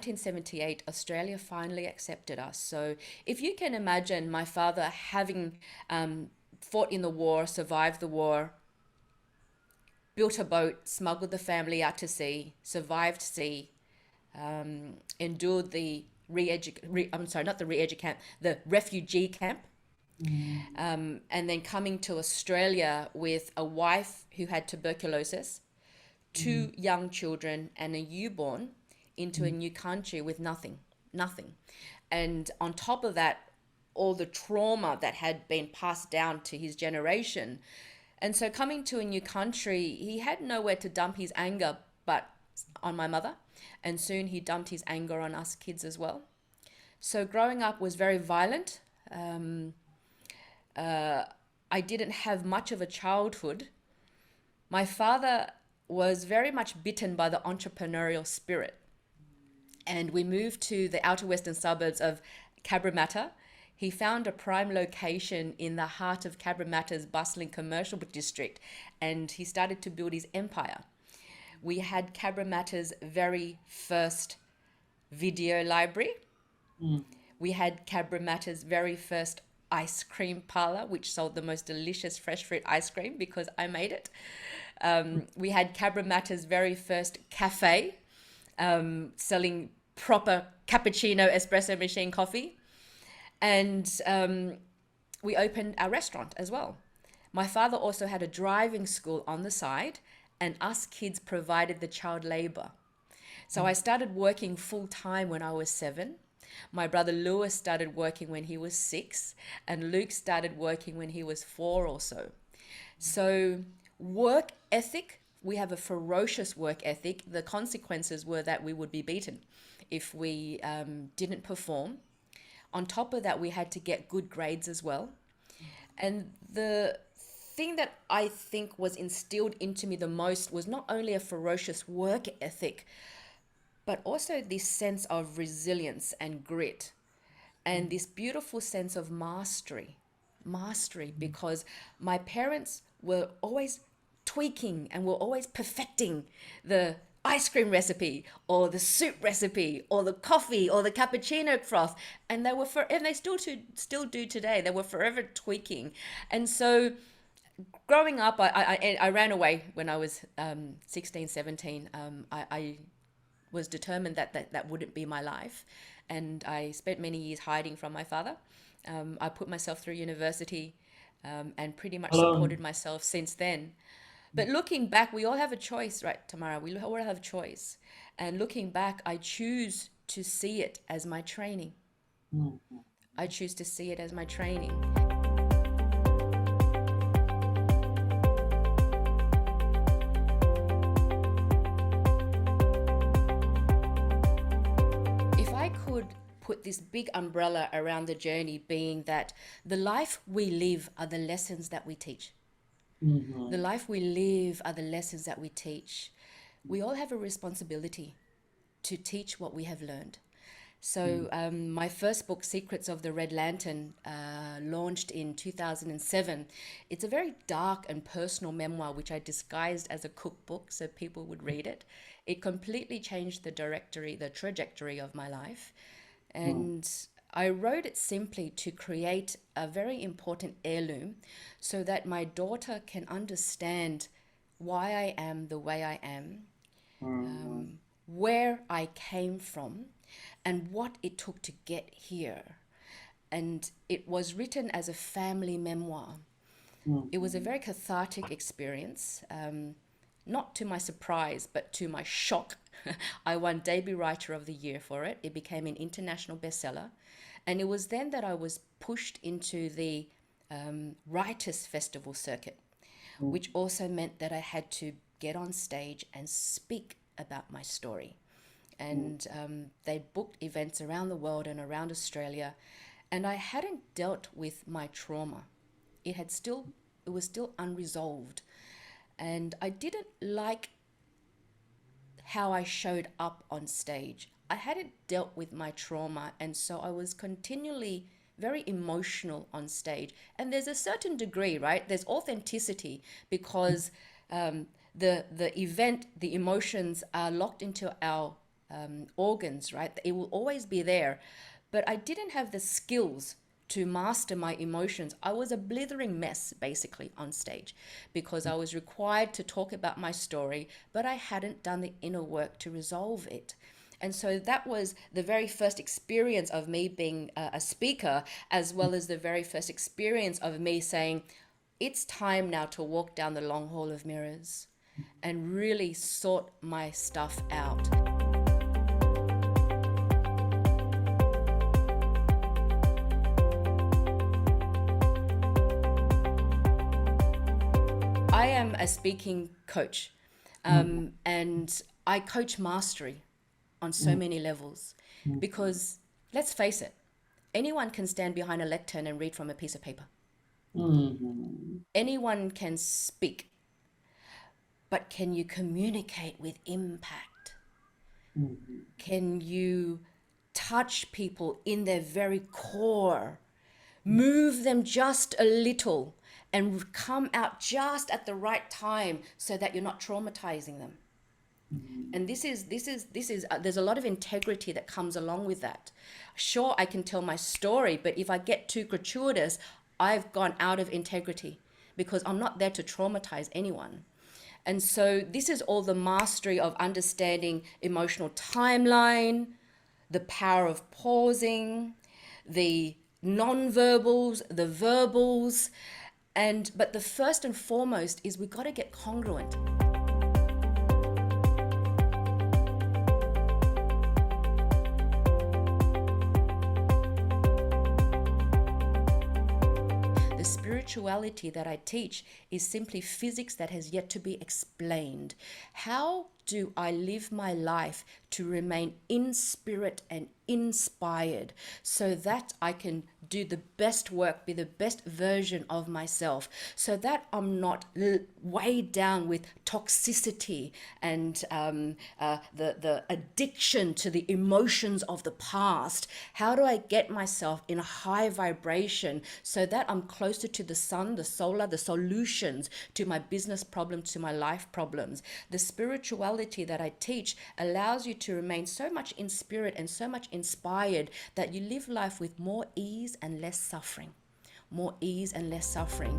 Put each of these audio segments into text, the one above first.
1978, Australia finally accepted us. So if you can imagine my father having fought in the war, survived the war, built a boat, smuggled the family out to sea, survived sea, endured the I'm sorry, not the re-edu camp, the refugee camp, Mm. and then coming to Australia with a wife who had tuberculosis, Mm. two young children, and a newborn into a Mm. new country with nothing, nothing. And on top of that, all the trauma that had been passed down to his generation. And so coming to a new country, he had nowhere to dump his anger but on my mother. And soon he dumped his anger on us kids as well. So growing up was very violent. Um, I didn't have much of a childhood. My father was very much bitten by the entrepreneurial spirit. And we moved to the outer western suburbs of Cabramatta. He found a prime location in the heart of Cabramatta's bustling commercial district, and he started to build his empire. We had Cabramatta's very first video library. Mm. We had Cabramatta's very first ice cream parlor, which sold the most delicious fresh fruit ice cream because I made it. We had Cabramatta's very first cafe, selling proper cappuccino espresso machine coffee. And we opened our restaurant as well. My father also had a driving school on the side, and us kids provided the child labor. So I started working full time when I was 7. My brother Lewis started working when he was 6, and Luke started working when he was 4 or so. So, work ethic, we have a ferocious work ethic. The consequences were that we would be beaten if we didn't perform. On top of that, we had to get good grades as well. And the thing that I think was instilled into me the most was not only a ferocious work ethic, but also this sense of resilience and grit and this beautiful sense of mastery. Mastery, because my parents were always tweaking and were always perfecting the ice cream recipe or the soup recipe or the coffee or the cappuccino froth, and they still do today. They were forever tweaking. And so growing up, I ran away when I was 16, 17. I was determined that wouldn't be my life. And I spent many years hiding from my father. I put myself through university, and pretty much supported Alone. myself since then. But looking back, we all have a choice, right, Tamara? We all have a choice. And looking back, I choose to see it as my training. Mm. I choose to see it as my training. If I could put this big umbrella around the journey, being that the life we live are the lessons that we teach. The Mhm. life we live are the lessons that we teach. We all have a responsibility to teach what we have learned. Mm. So, my first book, Secrets of the Red Lantern, launched in 2007. It's a very dark and personal memoir, which I disguised as a cookbook so people would read it. It completely changed the trajectory of my life. Mm. And I wrote it simply to create a very important heirloom so that my daughter can understand why I am the way I am, Mm. where I came from, and what it took to get here. And it was written as a family memoir. It was a Mhm. very cathartic experience. Not to my surprise, but to my shock, I won Debut Writer of the Year for it. It became an international bestseller. And it was then that I was pushed into the Writers' Festival circuit, Mm. which also meant that I had to get on stage and speak about my story. Mm. And they booked events around the world and around Australia. And I hadn't dealt with my trauma. It was still unresolved. And I didn't like how I showed up on stage. I hadn't dealt with my trauma, and so I was continually very emotional on stage. And there's a certain degree, right? There's authenticity because the event, the emotions are locked into our organs, right? It will always be there. But I didn't have the skills to master my emotions. I was a blithering mess basically on stage because I was required to talk about my story, but I hadn't done the inner work to resolve it. And so that was the very first experience of me being a speaker, as well as the very first experience of me saying, it's time now to walk down the long hall of mirrors and really sort my stuff out. I am a speaking coach, and I coach mastery on so many levels because, let's face it, anyone can stand behind a lectern and read from a piece of paper. Anyone can speak, but can you communicate with impact? Can you touch people in their very core, move them just a little, and come out just at the right time so that you're not traumatizing them? And this is there's a lot of integrity that comes along with that. Sure, I can tell my story, but if I get too gratuitous, I've gone out of integrity because I'm not there to traumatize anyone. And so this is all the mastery of understanding emotional timeline, the power of pausing, the non-verbals, the verbals, but the first and foremost is we've got to get congruent. The spirituality that I teach is simply physics that has yet to be explained. How do I live my life to remain in spirit and inspired so that I can do the best work, be the best version of myself, so that I'm not weighed down with toxicity and the addiction to the emotions of the past? How do I get myself in a high vibration so that I'm closer to the sun, the solar, the solutions to my business problems, to my life problems? The spirituality that I teach allows you to remain so much in spirit and so much inspired that you live life with more ease and less suffering. More ease and less suffering.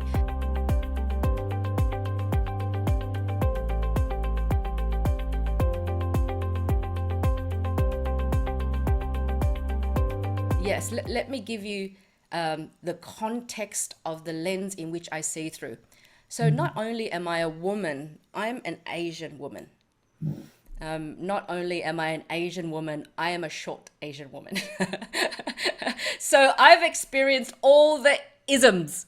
Yes, let me give you the context of the lens in which I see through. So not only am I a woman, I'm an Asian woman. Not only am I an Asian woman, I am a short Asian woman. So I've experienced all the isms: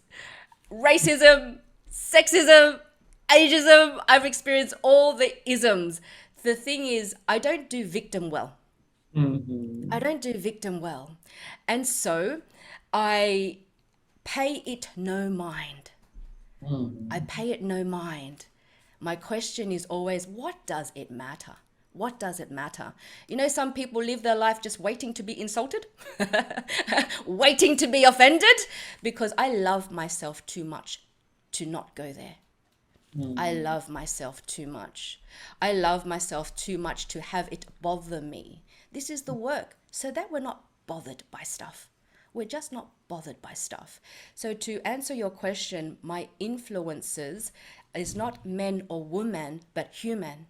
racism, sexism, ageism. I've experienced all the isms. The thing is, I don't do victim well. I don't do victim well. And so I pay it no mind. I pay it no mind. My question is always, what does it matter? What does it matter? You know, some people live their life just waiting to be insulted, waiting to be offended, because I love myself too much to not go there. I love myself too much. I love myself too much to have it bother me. This is the work so that we're not bothered by stuff. We're just not bothered by stuff. So to answer your question, my influences is not men or women, but human.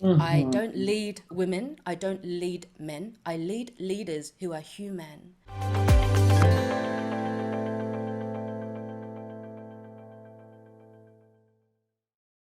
I don't lead women. I don't lead men. I lead leaders who are human.